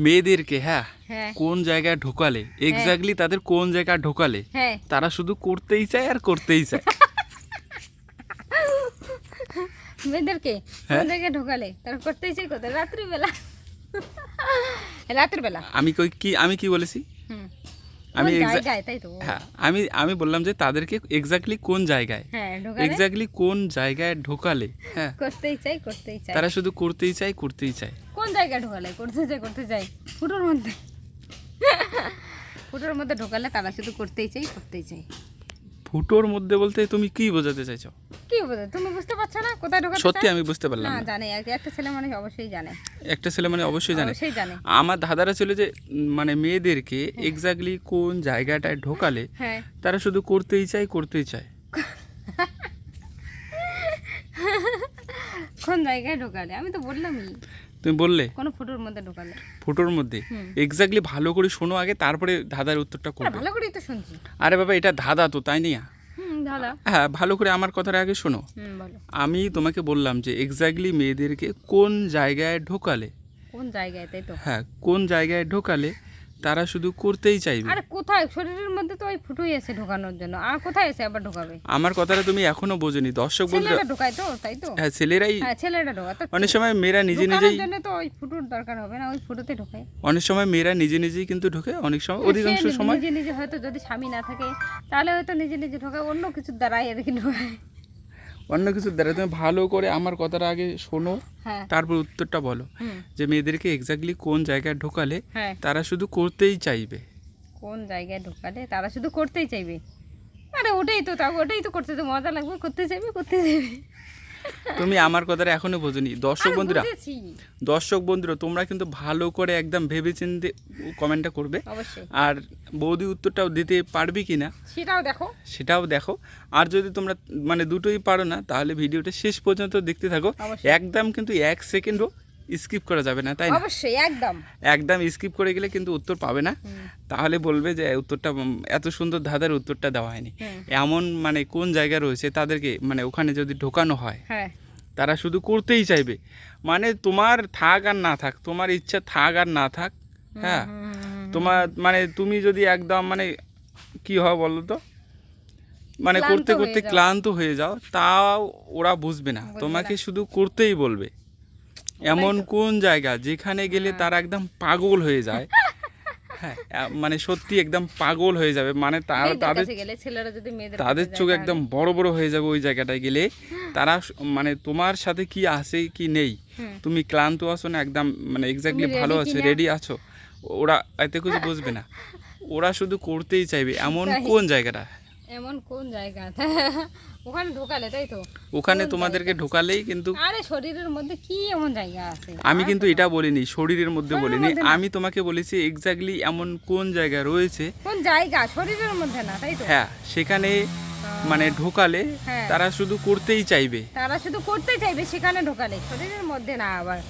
মেয়েদেরকে হ্যাঁ হ্যাঁ কোন জায়গায় ঢোকালে এক্স্যাক্টলি তাদের কোন জায়গায় ঢোকালে হ্যাঁ তারা শুধু করতেই চায় আর করতেই চায়। মেয়েদেরকে কোন জায়গায় ঢোকালে তারা করতেই চাই কোথায়? রাত্রিবেলা। রাত্রিবেলা আমি কি বলেছি? আমি আমি জায়গায়, তাই তো। হ্যাঁ আমি বললাম যে তাদেরকে এক্স্যাক্টলি কোন জায়গায়, হ্যাঁ ঢোকালে এক্স্যাক্টলি কোন জায়গায় ঢোকালে হ্যাঁ করতেই চাই। তারা শুধু করতেই চায় করতেই চায়। কোন জায়গায় ঢোকালে করতে চাই? ফুটোর মধ্যে। ফুটোর মধ্যে ঢোকালে তারা শুধু করতেই চাই। ফুটোর মধ্যে বলতে তুমি কি বোঝাতে চাইছো? কি বোঝো তুমি বুঝতে পারছো না কোথায় ঢোকাতে? সত্যি আমি বুঝতে পারলাম না, না। জানে একটা ছেলে মানুষ অবশ্যই জানে। একটা ছেলে মানে অবশ্যই জানে। অবশ্যই জানে। আমার ধাঁধাটা ছিল যে মানে মেয়েদেরকে এক্স্যাক্টলি কোন জায়গাটায় ঢোকালে হ্যাঁ তারা শুধু করতেই চায়। কোন জায়গায় ঢোকালে? আমি তো বললামই তুমি বললে কোনো ফুটোর মধ্যে ঢোকালে। ফুটোর মধ্যে এক্স্যাক্টলি ভালো করে শোনো আগে, তারপরে ধাঁধার উত্তরটা করবে। ভালো করেই তো শুনছি। আরে বাবা এটা ধাঁধা তো, তাই নিয়া। দাদা হ্যাঁ ভালো করে আমার কথাটা আগে শোনো। বলো। আমি তোমাকে বললাম যে এক্স্যাক্টলি মেয়েদেরকে কোন জায়গায় ঢোকালে, কোন জায়গায়, তাই তো। হ্যাঁ কোন জায়গায় ঢোকালে তারা শুধু করতেই চাইবে। আরে কোথায়? শরীরের মধ্যে তো ওই ফুটোই আছে ঢোকানোর জন্য, আর কোথায় এসে আবার ঢোকাবে? আমার কথাটা তুমি এখনো বোঝোনি। দর্শক বন্ধুরা, ছেলেরা ঢোকায় তো, তাই তো। হ্যাঁ ছেলেরাই হ্যাঁ ছেলেরা ঢোকায় তো। অনেক সময় মেয়েরা নিজে ঢোকানোর নিজেই, জন্য তো ওই ফুটোর দরকার হবে না, ওই ফুটোতে ঢোকায়। অনেক সময় মেয়েরা নিজেই কিন্তু ঢোকে, অনেক সময় অধিকাংশ সে সময় নিজে হয়তো যদি স্বামী না থাকে তাহলে হয়তো নিজে ঢোকায়, অন্য কিছুর দ্বারাই আর কি ঢোকায়। অন্য কিছুর দ্বারা। তুমি ভালো করে আমার কথাটা আগে শোনো, হ্যাঁ তারপর উত্তরটা বলো যে মেয়েদেরকে এক্স্যাক্টলি কোন জায়গায় ঢোকালে হ্যাঁ তারা শুধু করতেই চাইবে। কোন জায়গায় ঢোকালে তারা শুধু করতেই চাইবে? আরে ওটাই তো করতে তো মজা লাগবে, করতে চাইবে। তুমি আমার কথাটা এখনো বোঝোনি। দর্শক আরে বন্ধুরা, বুঝেছি। তোমরা কিন্তু ভালো করে একদম ভেবেচিন্তে কমেন্টটা করবে। অবশ্যই। আর বৌদি উত্তরটাও দিতে পারবে কি না সেটাও দেখো। আর যদি তোমরা মানে দুটোই পারো না তাহলে ভিডিওটা শেষ পর্যন্ত দেখতে থাকো। অবশ্যই। একদম কিন্তু 1 সেকেন্ডও স্কিপ করা যাবে না, তাই না? অবশ্যই একদম স্কিপ করে গেলে কিন্তু উত্তর পাবে না। তাহলে বলবে যে উত্তরটা এত সুন্দর ধাঁধার উত্তরটা দেওয়া হয়নি। এমন মানে কোন জায়গা রয়েছে তাদেরকে মানে ওখানে যদি ঢোকানো হয় হ্যাঁ তারা শুধু করতেই চাইবে। মানে তোমার থাক আর না থাক, তোমার ইচ্ছা থাক আর না থাক, হ্যাঁ তোমার মানে তুমি যদি একদম মানে কি হয় বলো তো, মানে ক্লান্ত করতে হয়ে করতে যাও। ক্লান্ত হয়ে যাও, তাও ওরা বুঝবে না, তোমাকে শুধু করতেই বলবে। এমন কোন জায়গা যেখানে গেলে তারা একদম পাগল হয়ে যায়, হ্যাঁ মানে সত্যি একদম পাগল হয়ে যাবে, মানে তাদের চোখ একদম বড় বড় হয়ে যাবে ওই জায়গাটায় গেলে। তারা মানে তোমার সাথে কি আছে কি নেই, তুমি ক্লান্ত আছো না একদম মানে এক্স্যাক্টলি ভালো আছো, রেডি আছো, ওরা এতে কিছু বুঝবে না, ওরা শুধু করতেই চাইবে। এমন কোন জায়গাটা, ওখানে ঢোকালে, তাই তো। ওখানে তোমাদেরকে ঢোকালেই কিন্তু, আরে শরীরের মধ্যে কি এমন জায়গা আছে? আমি কিন্তু এটা বলিনি, শরীরের মধ্যে বলিনি, আমি তোমাকে বলেছি এক্স্যাক্টলি এমন কোন জায়গা রয়েছে, কোন জায়গা শরীরের মধ্যে না, তাই তো। হ্যাঁ সেখানে মানে ঢোকালে তারা শুধু করতেই চাইবে। সেখানে ঢোকালে শরীরের মধ্যে না আবার।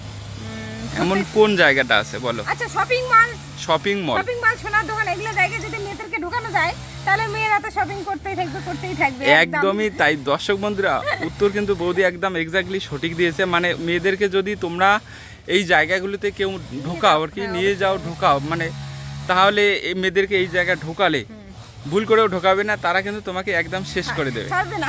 এমন কোন জায়গাটা আছে বলো? আচ্ছা শপিং মল, শপিং মল, সোনার দোকান, এগুলো জায়গায় যদি মেয়েদেরকে ঢোকানো যায় তাহলে মেয়েরা তো শপিং করতেই থাকবে। একদমই তাই। দর্শক বন্ধুরা, উত্তর কিন্তু বৌদি একদম এক্স্যাক্টলি সঠিক দিয়েছে। মানে মেয়েদেরকে যদি তোমরা এই জায়গাগুলোতে কেউ ঢোকাও আর কি, নিয়ে যাও ঢোকাও, মানে তাহলে এই মেয়েদেরকে এই জায়গায় ঢোকালে ভুল করেও ঢোকাবে না, তারা কিন্তু তোমাকে একদম শেষ করে দেবে। ছাড়বে না।